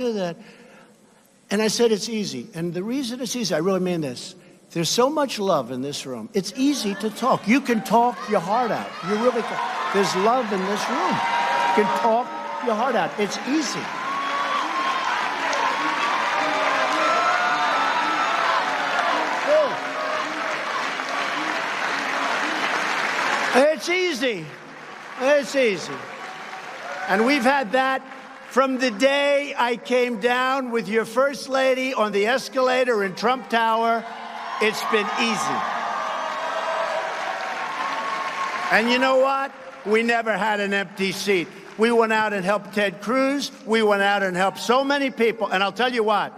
do that. And I said, it's easy. And the reason it's easy, I really mean this. There's so much love in this room. It's easy to talk. You can talk your heart out. You really can. There's love in this room. You can talk your heart out. It's easy. It's easy. It's easy. And we've had that from the day I came down with your First Lady on the escalator in Trump Tower. It's been easy. And you know what? We never had an empty seat. We went out and helped Ted Cruz. We went out and helped so many people. And I'll tell you what,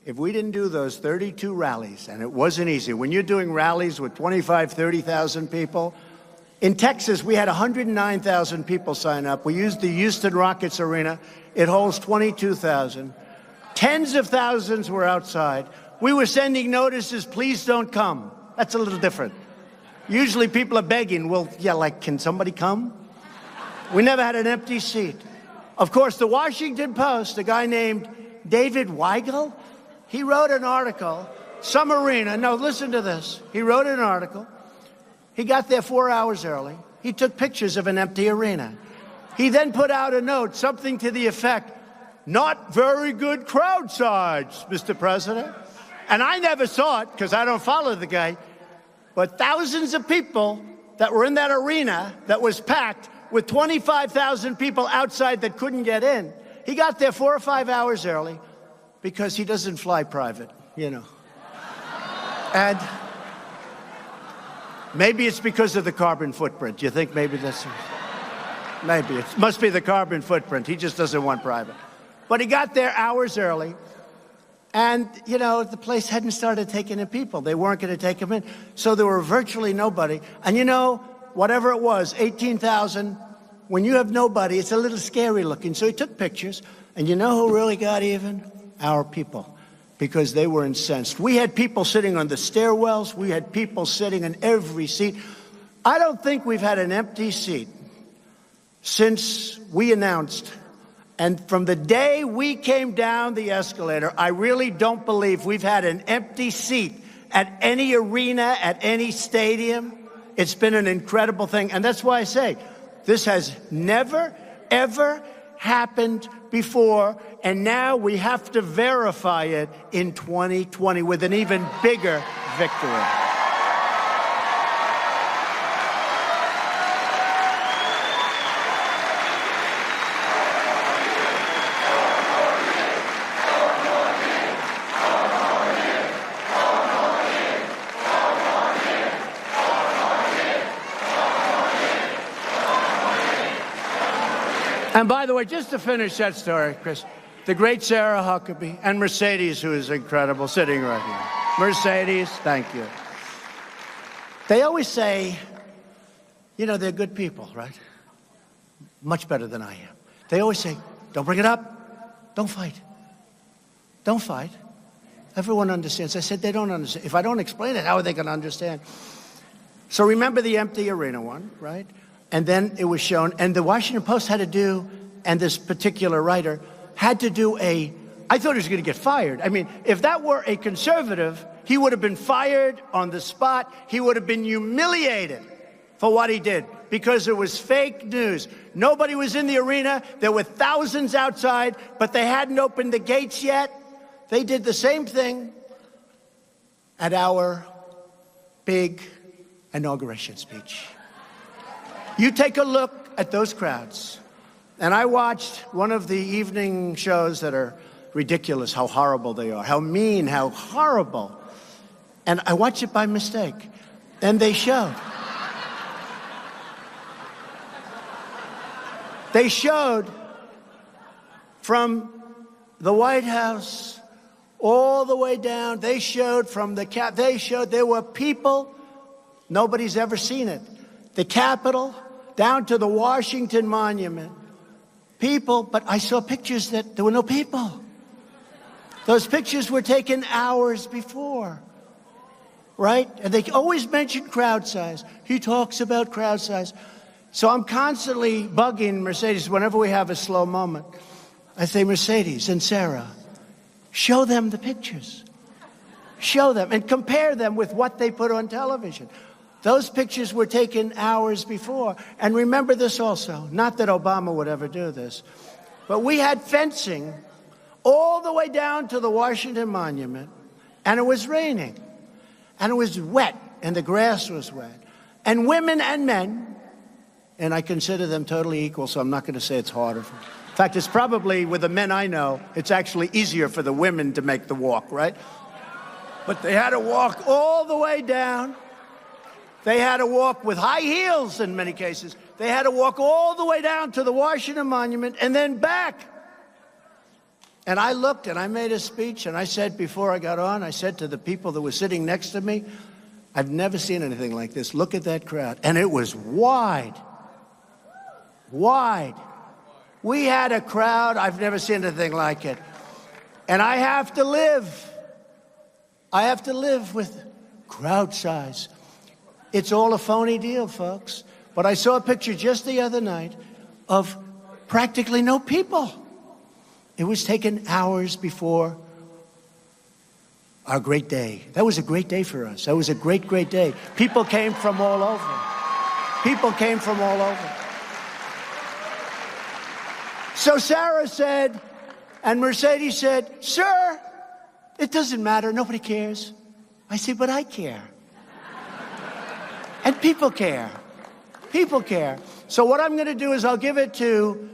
if we didn't do those 32 rallies, and it wasn't easy, when you're doing rallies with 25, 30,000 people, in Texas, we had 109,000 people sign up. We used the Houston Rockets Arena. It holds 22,000. Tens of thousands were outside. We were sending notices, please don't come. That's a little different. Usually people are begging, well, yeah, like, can somebody come? We never had an empty seat. Of course, the Washington Post, a guy named David Weigel, he wrote an article, some arena. No, listen to this. He wrote an article. He got there 4 hours early. He took pictures of an empty arena. He then put out a note, something to the effect, not very good crowd size, Mr. President. And I never saw it because I don't follow the guy. But thousands of people that were in that arena that was packed with 25,000 people outside that couldn't get in. He got there 4 or 5 hours early because he doesn't fly private, you know. And maybe it's because of the carbon footprint. You think maybe that's... Maybe. It must be the carbon footprint. He just doesn't want private. But he got there hours early. And, you know, the place hadn't started taking in people. They weren't going to take them in. So there were virtually nobody. And, you know, whatever it was, 18,000, when you have nobody, it's a little scary looking. So he took pictures. And you know who really got even? Our people. Because they were incensed. We had people sitting on the stairwells. We had people sitting in every seat. I don't think we've had an empty seat since we announced. And from the day we came down the escalator, I really don't believe we've had an empty seat at any arena, at any stadium. It's been an incredible thing. And that's why I say this has never, ever happened before. And now we have to verify it in 2020 with an even bigger victory. And by the way, just to finish that story, Chris, the great Sarah Huckabee and Mercedes, who is incredible, sitting right here. Mercedes, thank you. They always say, you know, they're good people, right? Much better than I am. They always say, don't bring it up. Don't fight. Don't fight. Everyone understands. I said, they don't understand. If I don't explain it, how are they going to understand? So remember the empty arena one, right? And then it was shown, and the Washington Post had to do, and this particular writer had to do I thought he was going to get fired. I mean, if that were a conservative, he would have been fired on the spot. He would have been humiliated for what he did because it was fake news. Nobody was in the arena. There were thousands outside, but they hadn't opened the gates yet. They did the same thing at our big inauguration speech. You take a look at those crowds. And I watched one of the evening shows that are ridiculous, how horrible they are, how mean, how horrible. And I watched it by mistake. And they showed. They showed from the White House all the way down. They showed from the they showed there were people, nobody's ever seen it. The Capitol, down to the Washington Monument. People, but I saw pictures that there were no people. Those pictures were taken hours before, right? And they always mention crowd size. He talks about crowd size. So I'm constantly bugging Mercedes whenever we have a slow moment. I say, Mercedes and Sarah, show them the pictures. Show them and compare them with what they put on television. Those pictures were taken hours before. And remember this also, not that Obama would ever do this, but we had fencing all the way down to the Washington Monument, and it was raining, and it was wet, and the grass was wet. And women and men, and I consider them totally equal, so I'm not going to say it's harder. In fact, it's probably, with the men I know, it's actually easier for the women to make the walk, right? But they had to walk all the way down. They had to walk with high heels in many cases. They had to walk all the way down to the Washington Monument and then back. And I looked and I made a speech and I said before I got on, I said to the people that were sitting next to me, I've never seen anything like this. Look at that crowd. And it was wide. Wide. We had a crowd. I've never seen anything like it. And I have to live with crowd size. It's all a phony deal, folks. But I saw a picture just the other night of practically no people. It was taken hours before our great day. That was a great day for us. That was a great, great day. People came from all over. People came from all over. So Sarah said, and Mercedes said, sir, it doesn't matter. Nobody cares. I said, but I care. And people care. People care. So what I'm going to do is I'll give it to